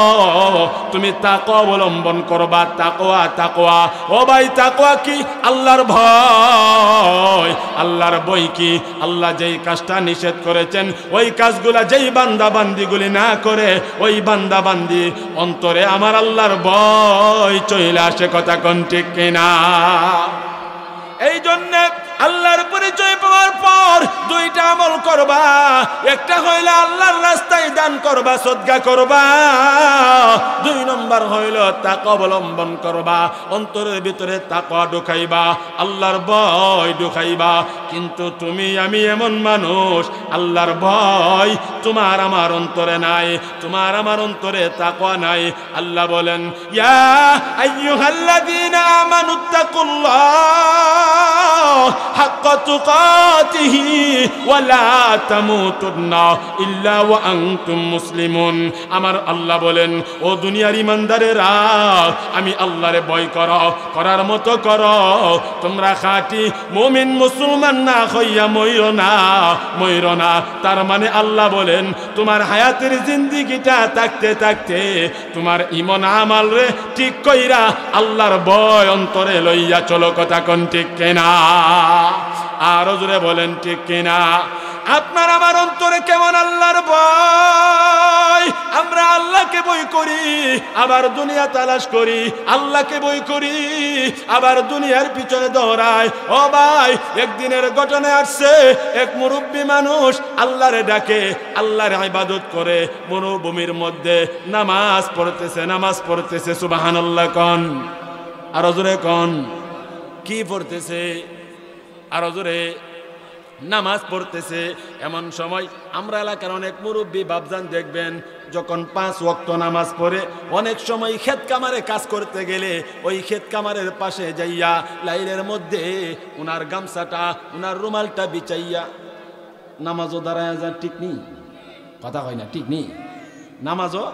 তুমি তাকওয়া অবলম্বন করবা। তাকওয়া, তাকওয়া, ও ভাই, তাকওয়া কি? আল্লাহর ভয়। আল্লাহর ভয় কি? আল্লাহ যেই কাজটা নিষেধ করেছেন ওই কাজগুলা যেই বান্দা বান্দি না করে, ওই বান্দা বান্দি অন্তরে আমার আল্লাহর ভয় চলে আসে। কথা কোন ঠিক কিনা? এই জন্য আল্লাহর পরিচয় পাওয়ার পর 2টা আমল করবা। একটা হইল আল্লাহর রাস্তায় দান করবা, সদকা করবা। 2 নম্বর হইল তাকওয়া অবলম্বন করবা, অন্তরের ভিতরে তাকওয়া ঢুকাইবা, আল্লাহর ভয় ঢুকাইবা। কিন্তু তুমি আমি এমন মানুষ, আল্লাহর ভয় তোমার আমার অন্তরে নাই, তোমার আমার অন্তরে তাকওয়া নাই। আল্লাহ বলেন ইয়া আইয়ুহাল্লাযীনা আমানুত্তাকুল্লাহ হাক্কা তুকাতিহি ওয়া লা তামুতুন্না ইল্লা ওয়া আনতুম মুসলিমুন। আমার আল্লাহ বলেন, ও দুনিয়ার ঈমানদারেরা, আমি আল্লাহরে ভয় করো, করার মতো করো। তোমরা খাঁটি মুমিন মুসলমান না হইয়া মইরো না, মইরো না। তার মানে আল্লাহ বলেন তোমার হায়াতের জিন্দেগিটা থাকতে থাকতে তোমার ঈমান আমল রে ঠিক কইরা আল্লাহর ভয় অন্তরে লইয়া চলো। কথা কোন ঠিক কিনা? আরো জোরে বলেন ঠিক কিনা? আপনার আমার অন্তরে কেমন আল্লাহর ভয়? আমরা আল্লাহকে ভয় করি, আবার দুনিয়া তালাশ করি। আল্লাহকে ভয় করি, আবার দুনিয়ার পিছনে দৌড়ায়। ও ভাই, একদিনের ঘটনা আসছে, এক মুরব্বী মানুষ আল্লাহরে ডাকে, আল্লাহর ইবাদত করে মরুভূমির মধ্যে নামাজ পড়তেছে। সুবহানাল্লাহ কোন, আরো জোরে কোন। কি পড়তেছে? আরো জোরে। নামাজ পড়তেছে। এমন সময় আমরা এলাকার অনেক মুরব্বী বাপজান দেখবেন, যখন 5 ওয়াক্ত নামাজ পড়ে অনেক সময় ক্ষেত কামারে কাজ করতে গেলে ওই ক্ষেত কামারের পাশে যাইয়া লাইলের মধ্যে উনার গামছাটা, উনার রুমালটা বিছাইয়া নামাজও দাঁড়ায় যা। ঠিক নেই? কথা হয় না, ঠিক নেই? নামাজও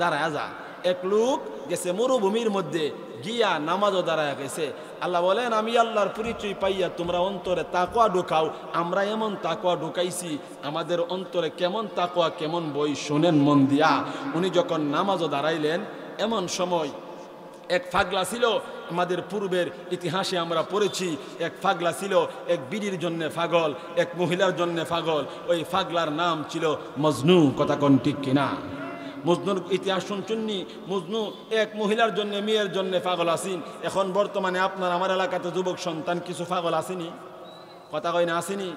দাঁড়ায় যা। এক লোক গেছে মরুভূমির মধ্যে গিয়া নামাজও দাঁড়ায় গেছে। আল্লাহ বলেন আমি আল্লাহর পরিচয় পাইয়া তোমরা অন্তরে তাকওয়া ঢুকাও। আমরা এমন তাকওয়া ঢুকাইছি, আমাদের অন্তরে কেমন তাকওয়া, কেমন বই শোনেন মন দিয়া। উনি যখন নামাজও দাঁড়াইলেন, এমন সময় এক পাগলা ছিল। আমাদের পূর্বের ইতিহাসে আমরা পড়েছি, এক পাগলা ছিল, এক বিড়ির জন্য পাগল, এক মহিলার জন্য পাগল। ওই পাগলার নাম ছিল মজনু। কথা কোন ঠিক কিনা? মজনুর ইতিহাস শুনছুননি? মজনু এক মহিলার জন্য, মেয়ের জন্য পাগল আসিন। এখন বর্তমানে আপনার আমার এলাকাতে যুবক সন্তান কিছু পাগল আসেনি? কথা কয় না, আসেনি?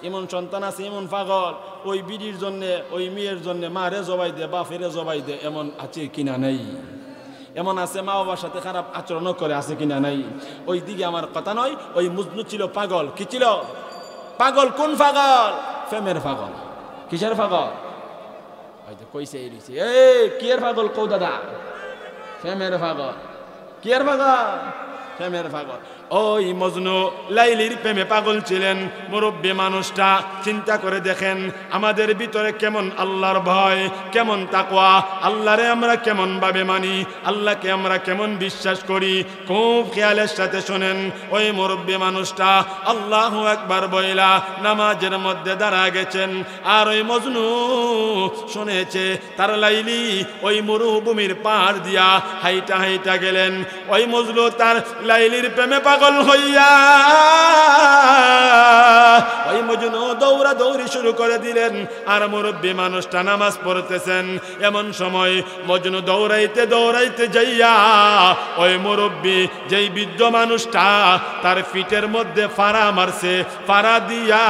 এমন সন্তান আছে, এমন পাগল, ওই বিড়ির জন্য, ওই মেয়ের জন্য মারে জবাই দে, বাপেরে জবাই দে। এমন আছে কিনা নেই? এমন আছে মা বাবার সাথে খারাপ আচরণও করে, আছে কিনা নাই? ওই দিকে আমার কথা নয়। ওই মজনু ছিল পাগল। কি ছিল? পাগল। কোন পাগল? প্রেমের পাগল। কিসের পাগল? কইছে এই রইছে, কি এর পাগল? কৌ দাদা, প্রেমের পাগল। কি এর পাগল? প্রেমের পাগল। ওই মজনু লাইলির প্রেমে পাগল ছিলেন। মুরব্বী মানুষটা চিন্তা করে দেখেন আমাদের ভিতরে কেমন আল্লাহর ভয়, কেমন তাকওয়া, আল্লাহরে আমরা কেমন ভাবে মানি, আল্লাহকে আমরা কেমন বিশ্বাস করি। খুব খেয়ালের সাথে শোনেন। ওই মুরব্বী মানুষটা আল্লাহু আকবার বইলা নামাজের মধ্যে দাঁড়া গেছেন। আর ওই মজনু শুনেছে তার লাইলি ওই মরুভূমির পাহাড় দিয়া হাইটা হাইটা গেলেন। ওই মজনু তার লাইলির প্রেমে পাগল হইয়া ওই মজনু দৌড়া দৌড়ি শুরু করে দিলেন। আর মুরব্বী মানুষটা নামাজ পড়তেছেন। এমন সময় মজনু দৌড়াইতে দৌড়াইতে যাইয়া ওই মুরব্বী যেই বৃদ্ধ মানুষটা তার পিঠের মধ্যে ফাড়া মারছে, ফাড়া দিয়া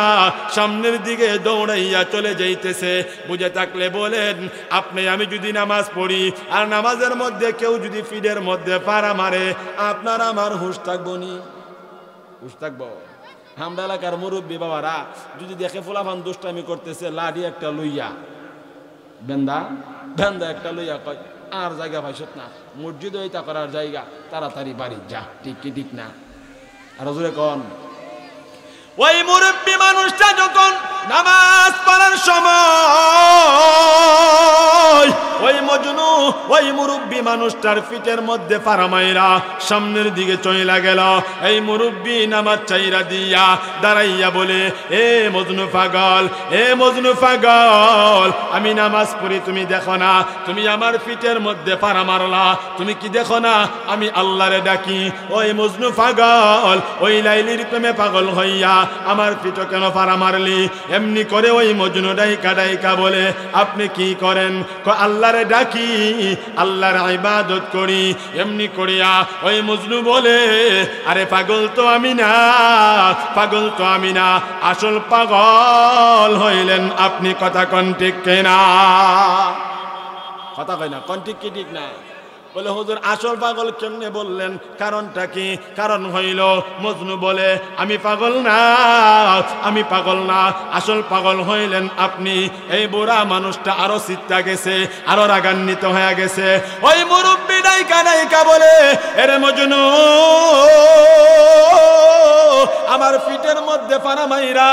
সামনের দিকে দৌড়াইয়া চলে যাইতেছে। বুঝে থাকলে বলেন আপনি আমি যদি নামাজ পড়ি আর নামাজের মধ্যে কেউ যদি পিঠের মধ্যে ফাড়া মারে, আপনার আমার হুঁশ থাকবো নি? হুঁশ থাকবো? আমরা এলাকার মুরব্বী বাবারা যদি দেখে ফুলাফান দুষ্টামি করতেছে, লাঠি একটা লইয়া বেন্দা একটা লইয়া কয় আর জায়গা পাইছত না, মসজিদ ওইটা করার জায়গা, তাড়াতাড়ি বাড়ি যা। ঠিক কি ঠিক না? আর জোরে কোন। ওই মুরব্বী মানুষটা যখন নামাজ পড়ার সময় ওই মজনু ওই মুরব্বী মানুষটার পিঠের মধ্যে ফাড়া মাইরা সামনের দিকে চইলা গেল। এই মুরব্বী নামাজ চাইরা দিয়া দাঁড়াইয়া বলে, এ মজনু পাগল, এ মজনু পাগল, আমি নামাজ পড়ি তুমি দেখো না? তুমি আমার পিঠের মধ্যে ফাড়া মারলা, তুমি কি দেখো না আমি আল্লাহরে ডাকি? ওই মজনু পাগল, ওই লাইলির প্রেমে পাগল হইয়া আমার পিঠে কেন ফাড়া মারলি? এমনি করে ওই মজনু ডাইকা ডাইকা বলে, আপনি কি করেন? আল্লাহরে ডাকি, আল্লাহর ইবাদত করি। এমনি করিয়া ওই মজনু বলে, আরে পাগল তো আমি না, পাগল তো আমি না, আসল পাগল হইলেন আপনি। কথা কোন ঠিক কিনা? কথা কয় না, কোন ঠিক কি ঠিক না? বলে হুজুর আসল পাগল কেমনে বললেন? কারণটা কি? কারণ হইল মজনু বলে, আমি পাগল না, আমি পাগল না, আসল পাগল হইলেন আপনি। এই বুড়া মানুষটা আরো চিত্তা গেছে, আরো রাগান্বিত হয়ে গেছে। ওই মুরব্বি ডাইকা ডাইকা বলে, এরে মজনু, আমার পিঠের মধ্যে ফাড়া মাইরা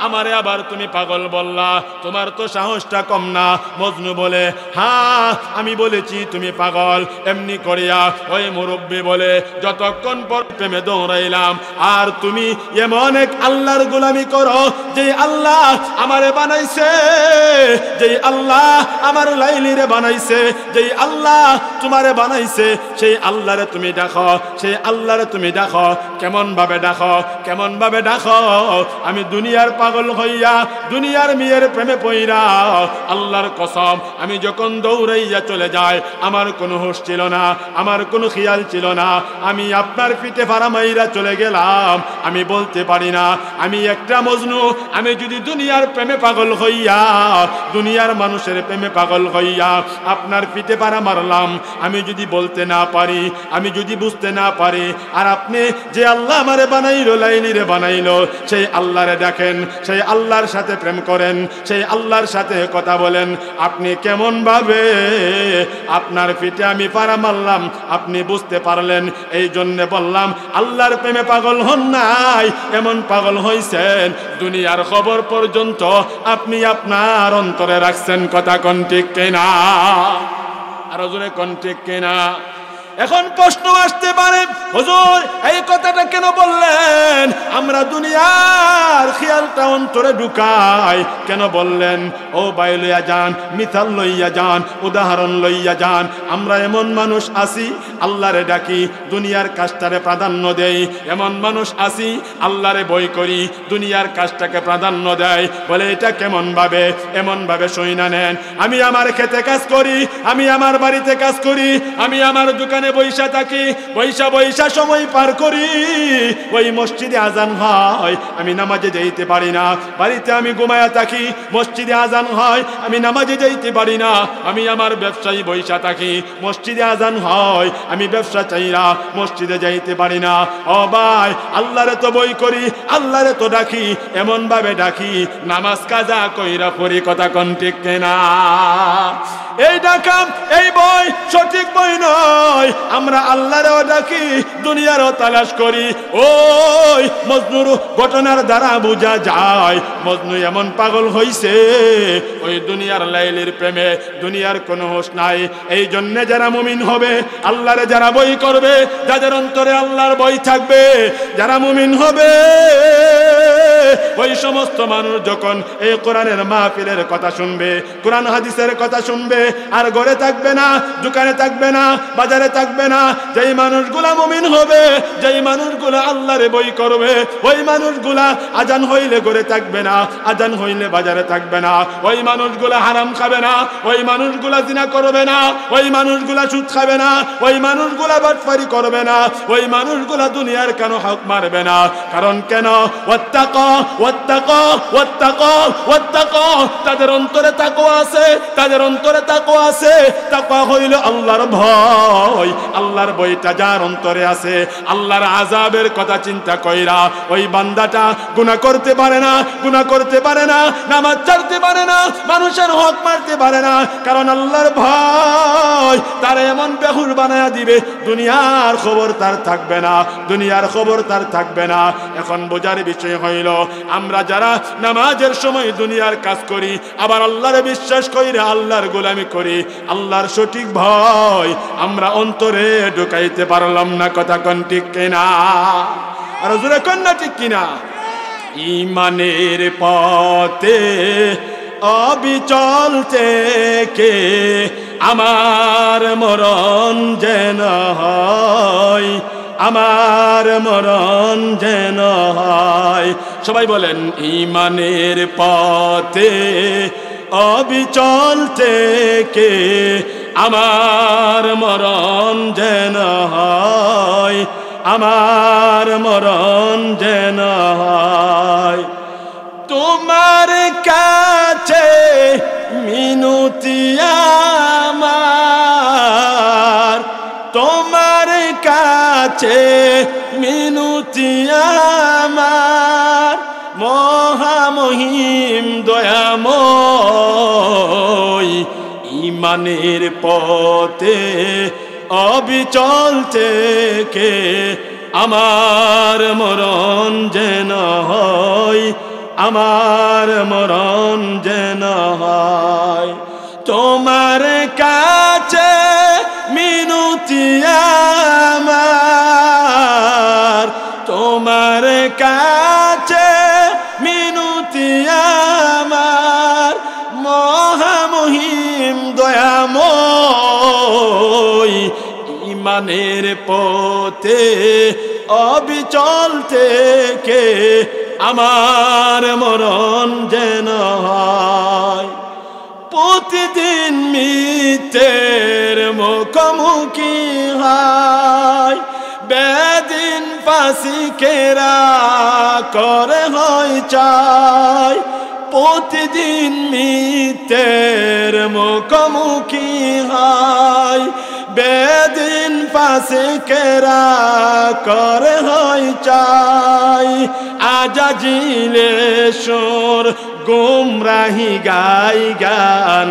আমারে আবার তুমি পাগল বললা, তোমার তো সাহসটা কম না। মজনু বলে, হ্যাঁ আমি বলেছি তুমি পাগল। এমনি করিয়া ওই মুরব্বী বলে, যতক্ষণ পর প্রেমে দৌড়াইলাম আর তুমি এমন এক আল্লাহর গোলামি করো যে আল্লাহ আমারে বানাইছে, যেই আল্লাহ আমার লাইলিরে বানাইছে, যেই আল্লাহ তোমারে বানাইছে, সেই আল্লাহরে তুমি ডাকো, সেই আল্লাহরে তুমি ডাকো। কেমন ভাবে ডাকো, কেমন ভাবে ডাকো? আমি দুনিয়ার পাগল হইয়া দুনিয়ার মেয়ের প্রেমে পইরা আল্লাহর কসম আমি যখন দৌড়াইয়া চলে যাই আমার কোনো হুঁশ ছিল না, আমার কোনো খেয়াল ছিল না। আমি আপনার পিঠে ফাড়া মাইরা চলে গেলাম। আমি বলতে পারি না আমি একটা মজনু। আমি যদি দুনিয়ার প্রেমে পাগল হইয়া দুনিয়ার মানুষের প্রেমে পাগল হইয়া আপনার পিঠে ফাড়া মারলাম, আমি যদি বলতে না পারি, আমি যদি বুঝতে না পারি, আর আপনি যে আল্লাহ আমারে বানাইলো, লাইলিরে বানাইলো, সেই আল্লাহরে দেখেন, সেই আল্লাহর সাথে প্রেম করেন, সেই আল্লাহর সাথে কথা বলেন, আপনি কেমন ভাবে আপনার পিঠে আমি ফাড়া মারলাম আপনি বুঝতে পারলেন? এই জন্য বললাম আল্লাহর প্রেমে পাগল হন নাই, এমন পাগল হইছেন দুনিয়ার খবর পর্যন্ত আপনি আপনার অন্তরে রাখছেন। কথা কোন ঠিক কিনা? আরো জোরে কোন ঠিক কিনা? এখন প্রশ্ন আসতে পারে, হুজুর এই কথাটা কেন বললেন? আমরা দুনিয়ার খেয়ালটা অন্তরে ঢুকাই কেন বললেন? ও ভাই লইয়া যান, মিথাল লইয়া যান, উদাহরণ লইয়া যান। আমরা এমন মানুষ আছি আল্লাহরে ডাকি, দুনিয়ার কাজটারে প্রাধান্য দেই। এমন মানুষ আছি আল্লাহরে ভয় করি, দুনিয়ার কাজটাকে প্রাধান্য দেয়। বলে এটা কেমন ভাবে? এমন ভাবে সইনা নেন। আমি আমার খেতে কাজ করি, আমি আমার বাড়িতে কাজ করি, আমি আমার দোকানে বৈশা থাকি, বৈশা বৈশা সময় পার করি। ওই মসজিদে আজান হয়, আমি নামাজে যাইতে পারি না, বাড়িতে আমি ঘুমায়া থাকি। মসজিদে আজান হয়, আমি নামাজে যাইতে পারি না, আমি আমার ব্যবসায়ী বৈশা থাকি। মসজিদে আজান হয়, আমি ব্যবসা চাইরা মসজিদে যাইতে পারি না। ও ভাই, আল্লাহরে তো বই করি, আল্লাহরে তো ডাকি, এমন ভাবে ডাকি নামাজ কাজা কইরা পড়ি। কথা কোন ঠিক কিনা? এই ডাকাম, এই বই সঠিক বই নয়। আমরা আল্লাহরও ডাকি দুনিয়ারও তালাশ করি। ওই মজনুর ঘটনার দ্বারা বোঝা যায় মজনু এমন পাগল হইছে ওই দুনিয়ার লাইলির প্রেমে, দুনিয়ার কোনো হোশ নাই। এই জন্য যারা মুমিন হবে, আল্লাহরে যারা বই করবে, যাদের অন্তরে আল্লাহর বই থাকবে, যারা মুমিন হবে, ওই সমস্ত মানুষ যখন এই কোরআনের মাহফিলের কথা শুনবে, কোরআন হাদিসের কথা শুনবে, আর ঘরে থাকবে না, দোকানে থাকবে না, বাজারে থাকবে না। যেই মানুষগুলা মুমিন হবে, যেই মানুষগুলা আল্লাহরে বই করবে, ওই মানুষগুলা আজান হইলে ঘরে থাকবে না, আজান হইলে বাজারে থাকবে না। ওই মানুষগুলা হারাম খাবে না, ওই মানুষগুলা জিনা করবে না, ওই মানুষগুলা সুদ খাবে না, ওই মানুষগুলা বাটপারি করবে না, ওই মানুষগুলা দুনিয়ার কেন হক মারবে না। কারণ কেন? ওয়াত্তাকা ওয়াত্তাকা ওয়াত্তাকা ওয়াত্তাকা, তাদের অন্তরে তাকওয়া আছে, তাদের অন্তরে তাকওয়া আছে। তাকওয়া হইল আল্লাহর ভয়। আল্লাহর ভয়টা যার অন্তরে আছে, আল্লাহর আযাবের কথা চিন্তা কইরা ওই বান্দাটা গুনাহ করতে পারে না, গুনাহ করতে পারে না, নামাজ ছাড়তে পারে না, মানুষের হক মারতে পারে না। কারণ আল্লাহর ভয় তার এমন বেহুশ বানায়া দিবে, দুনিয়ার খবর তার থাকবে না, দুনিয়ার খবর তার থাকবে না। এখন বোঝার বিষয় হইল আমরা যারা নামাজের সময় দুনিয়ার কাজ করি, আবার আল্লাহরে বিশ্বাস কইরা আল্লাহর গোলামি করি, আল্লাহর সঠিক ভয় আমরা অন্তরে ঢুকাইতে পারলাম না। কথা কোন ঠিক কিনা? আর জোরে কোন না ঠিক কিনা? ঈমানের পথে অবিচল থেকে আমার মরণ যেন হয়, আমার মরণ যেন হয়। সবাই বলেন ঈমানের পথে অবিচল থেকে আমার মরণ যেন হয়, আমার মরণ যেন হয়। তোমার কাছে মিনতি আমার, তোমার কাছে মিনতি আমার, মহামহিম দয়াময়। ঈমানের পথে অবিচল থেকে আমার মরণ যেন হয়, আমার মরণ যেন হয়। তোমার কাছে মিনতি আমার, তোমার কাছে মিনতি আমার, মহামহিম দয়াময়। ঈমানের পথে অবিচল থেকে আমার মরণ যেন হয়। প্রতিদিন মিথ্যের মুখোমুখি হয়, বেদিন ফাসিকেরা করে হয় চাই। প্রতিদিন মিথ্যের মুখোমুখি হয়, বেদিন ফাসিকেরা করে হয় চাই। আজাজিলে সুর গুমরাহি গাই গান,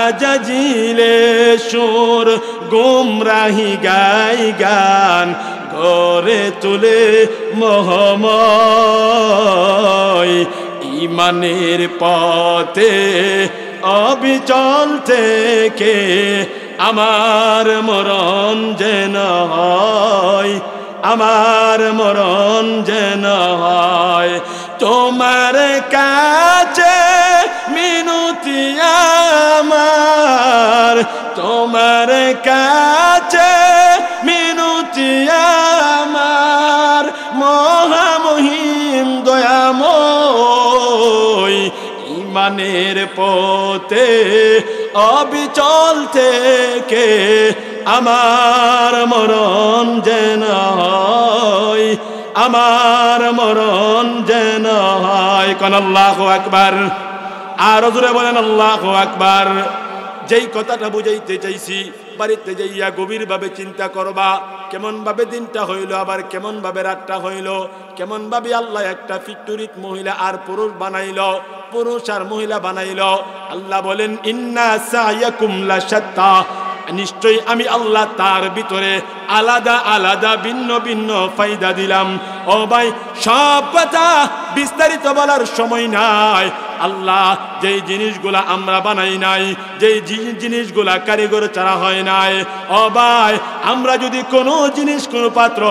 আজাজিলে সুর গুমরাহি গাই গান, গড়ে তুলে মোহময়। ঈমানের পথে অবিচল থেকে আমার মরণ যেন হয়, আমার মরণ যেন হয়। তোমার কাছে মিনতি আমার, তোমার কাছে মিনতি আমার, মহামহিম দয়াময়। ঈমানের পথে অবিচল থেকে আমার মরণ যেন হয়, আমার মরণ যেন হয়। কোন আল্লাহু আকবার। আর জোরে বলেন আল্লাহু আকবার। যেই কথাটা বুঝাইতে চাইছি, বাড়িতে যাইয়া গভীর ভাবে চিন্তা করবা, কেমন ভাবে দিনটা হইল, আবার কেমন ভাবে রাতটা হইল, কেমন ভাবে আল্লাহ একটা ফিক্টরিক মহিলা আর পুরুষ বানাইল, পুরুষ আর মহিলা বানাইল। আল্লাহ বলেন ইন্না সায়াকুম লাশাত্তা, নিশ্চয়ই আমি আল্লাহ তার ভিতরে আলাদা আলাদা ভিন্ন ভিন্ন ফায়দা দিলাম। ও ভাই, সব কথা বিস্তারিত বলার সময় নাই। আল্লাহ যেই জিনিসগুলা আমরা বানাই নাই, যেই জিনিসগুলা কারিগর ছাড়া হয় নাই, ও ভাই আমরা যদি কোনো জিনিস কোনো পাত্র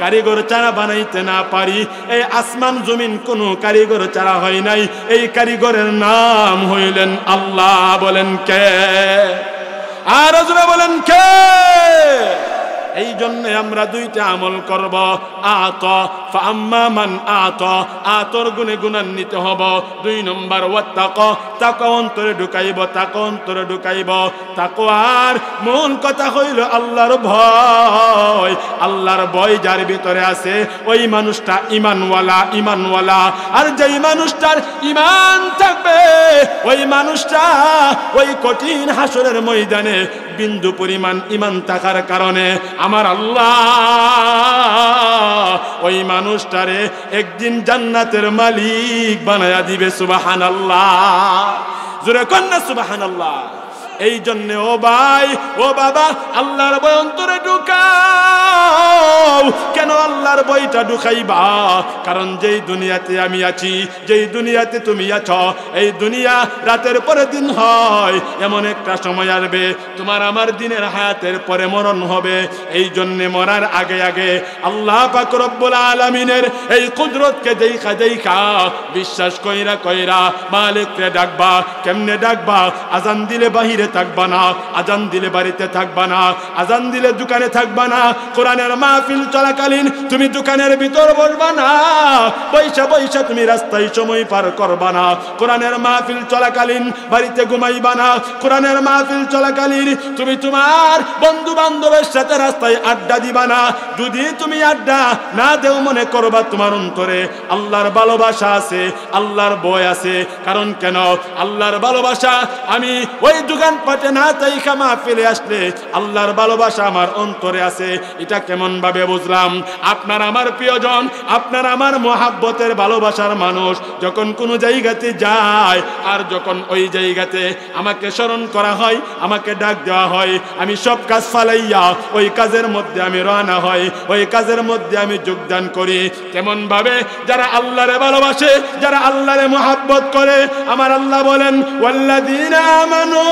কারিগর ছাড়া বানাইতে না পারি, এই আসমান জমিন কোনো কারিগর ছাড়া হয় নাই, এই কারিগরের নাম হইলেন আল্লাহ। বলেন কে? আর জোরে বলেন কে? এই জন্য আমরা দুইটা আমল করব। আত ফাম্মা মান আত, আতর গুণে গুণান্বিত হব। 2 নম্বর ওয়াত্তাক, তাকওয়া অন্তরে ঢুকাইব, তাকওয়া অন্তরে ঢুকাইব। তাকওয়ার মূল কথা হইল আল্লাহর ভয়। আল্লাহর ভয় যার ভিতরে আছে ওই মানুষটা ঈমানওয়ালা, ঈমানওয়ালা। আর যেই মানুষটার ঈমান থাকবে ওই মানুষটা ওই কঠিন হাসরের ময়দানে বিন্দু পরিমাণ ঈমান থাকার কারণে আমার আল্লাহ ওই মানুষটারে একদিন জান্নাতের মালিক বানায়া দিবে। সুবহানাল্লাহ, জোরে কন্যা সুবহানাল্লাহ। এই জন্য ও ভাই ও বাবা, আল্লাহর ভয় অন্তরে ঢুকাও। কেন আল্লাহর ভয়টা ঢুকাইবা? কারণ যেই দুনিয়াতে আমি আছি, যেই দুনিয়াতে তুমি আছো, এই দুনিয়া রাতের পরে দিন হয়। এমন একটা সময় আসবে তোমার আমার দিনের হায়াতের পরে মরণ হবে। এই জন্য মরার আগে আগে আল্লাহ পাক রব্বুল আলামিনের এই কুদরতকে দেখা দেখা বিশ্বাস কইরা কইরা মালিককে ডাকবা। কেমনে ডাকবা? আজান দিলে বাহিরে থাকবা না, আজান দিলে বাড়িতে থাকবা না, আজান দিলে দোকানে থাকবা না, কোরআনের মাহফিল চলাকালীন তুমি দোকানের ভিতর বসবা না, পয়সা পয়সা তুমি রাস্তায় সময় পার করবা না, কোরআনের মাহফিল চলাকালীন বাড়িতে ঘুমাইবা না, কোরআনের মাহফিল চলাকালীন তুমি তোমার বন্ধু বান্ধবের সাথে রাস্তায় আড্ডা দিবা না। যদি তুমি আড্ডা না দেও মনে করবা তোমার অন্তরে আল্লাহর ভালোবাসা আছে, আল্লাহর ভয় আছে। কারণ কেন? আল্লাহর ভালোবাসা আমি ওই দোকান পাটে না তাই খামা ফেলে আসলে আল্লাহর ভালোবাসা আমার অন্তরে আছে। এটা কেমন ভাবে বুঝলাম? আপনার আমার প্রিয়জন, আপনার আমার মহাব্বতের ভালোবাসার মানুষ যখন কোনো জায়গাতে যায়, আর যখন ওই জায়গাতে আমাকে স্মরণ করা হয়, আমাকে ডাক দেওয়া হয়, আমি সব কাজ ফালাইয়া ওই কাজের মধ্যে আমি রওনা হই, ওই কাজের মধ্যে আমি যোগদান করি। তেমন ভাবে যারা আল্লাহরে ভালোবাসে, যারা আল্লাহরে মহাব্বত করে, আমার আল্লাহ বলেন ওয়াল্লাযীনা আমানু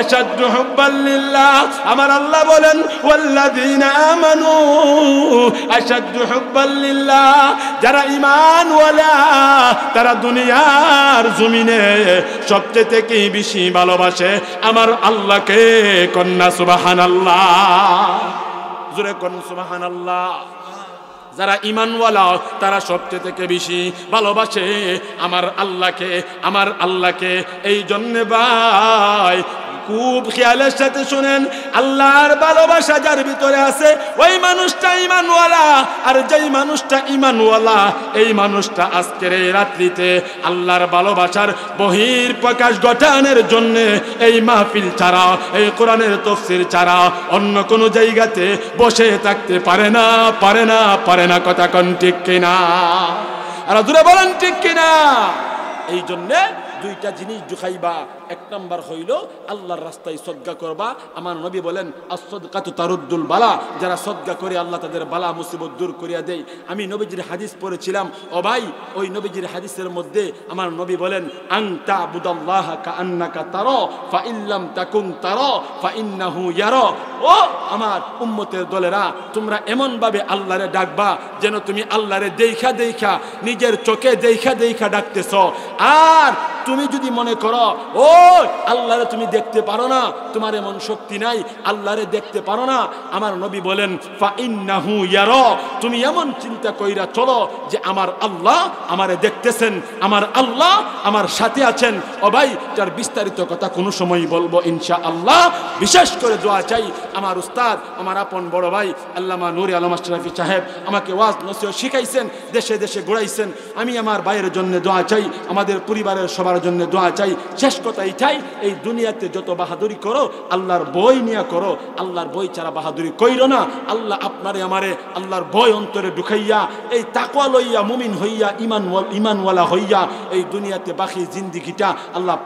আশাদ্দু হুব্বাল লিল্লাহ। আমার আল্লাহ বলেন ওয়াল্লাযীনা আমানু আশাদ্দু হুব্বাল লিল্লাহ। যারা ঈমানওয়ালা তারা দুনিয়ার জমিনে সবচেয়ে কি বেশি ভালোবাসে আমার আল্লাহকে। কন্যা সুবহানাল্লাহ, জোরে কোন সুবহানাল্লাহ। যারা ঈমানওয়ালা তারা সবচেয়ে থেকে বেশি ভালোবাসে আমার আল্লাহকে, আমার আল্লাহকে। এই জন্য ভাই খুব খেয়ালের সাথে শুনেন, আল্লাহর ভালোবাসা যার ভিতরে আছে ওই মানুষটা ঈমানওয়ালা। আর যেই মানুষটা ঈমানওয়ালা এই মানুষটা আজকের এই রাত্রিতে আল্লাহর ভালোবাসার বহির প্রকাশ ঘটানোর জন্য এই মাহফিল ছাড়া, এই কোরআনের তাফসীর ছাড়া অন্য কোনো জায়গাতে বসে থাকতে পারে না, পারে না, পারে না। কথা কোন ঠিক কিনা? আর জোরে বলেন ঠিক কিনা? এই জন্যে দুইটা জিনিস ঢুকাইবা। এক নাম্বার হইল আল্লাহর রাস্তায় সদকা করবা। আমার নবী বলেন as-সাদকাতু তারুদ্দুল বালা। যারা সদকা করে আল্লাহ তাদের বালা মুসিবত দূর করিয়া দেয়। আমি নবীজির হাদিস পড়েছিলাম। ও ভাই, ওই নবীজির হাদিসের মধ্যে আমার নবী বলেন আন তা'বুদাল্লাহা কাআন্নাকা তারা ফা ইল্লাম তাকুন তারা ফা ইন্নাহু ইয়ারা। ও আমার উম্মতের দলেরা, তোমরা এমন ভাবে আল্লাহরে ডাকবা যেন তুমি আল্লাহরে দেখা দেখা, নিজের চোখে দেখা দেখা ডাকতেছ। আর তুমি যদি মনে করো ও আল্লাহরে তুমি দেখতে পারো না, তোমার এমন শক্তি নাই, আল্লাহরে দেখতে পারো না, আমার নবী বলেন ফা ইন্নাহু ইয়ারা। তুমি এমন চিন্তা কইরা চলো যে আমার আল্লাহ আমারে দেখতেছেন, আমার আল্লাহ আমার সাথে আছেন। ও ভাই, তার বিস্তারিত কথা কোনো সময় বলবো ইনশাআল্লাহ। বিশেষ করে দোয়া চাই আমার উস্তাদ, আমার আপন বড় ভাই আল্লামা নূরে আলম আশরাফি সাহেব আমাকে ওয়াজ নসিহত শিখাইছেন, দেশে দেশে ঘুরাইছেন। আমি আমার ভাইয়ের জন্য দোয়া চাই, আমাদের পরিবারের সবার জন্য দোয়া চাই। শেষ কথা এইটাই, এই দুনিয়াতে যত বাহাদুরি করো আল্লাহর ভয় নিয়ে করো, আল্লাহর ভয় ছাড়া বাহাদুরি কইরো না। আল্লাহ আপনারে আমারে আল্লাহর ভয় অন্তরে ঢুকাইয়া এই তাকওয়া লইয়া মুমিন হইয়া ঈমানওয়ালা হইয়া এই দুনিয়াতে বাকি জিন্দেগিটা আল্লাহ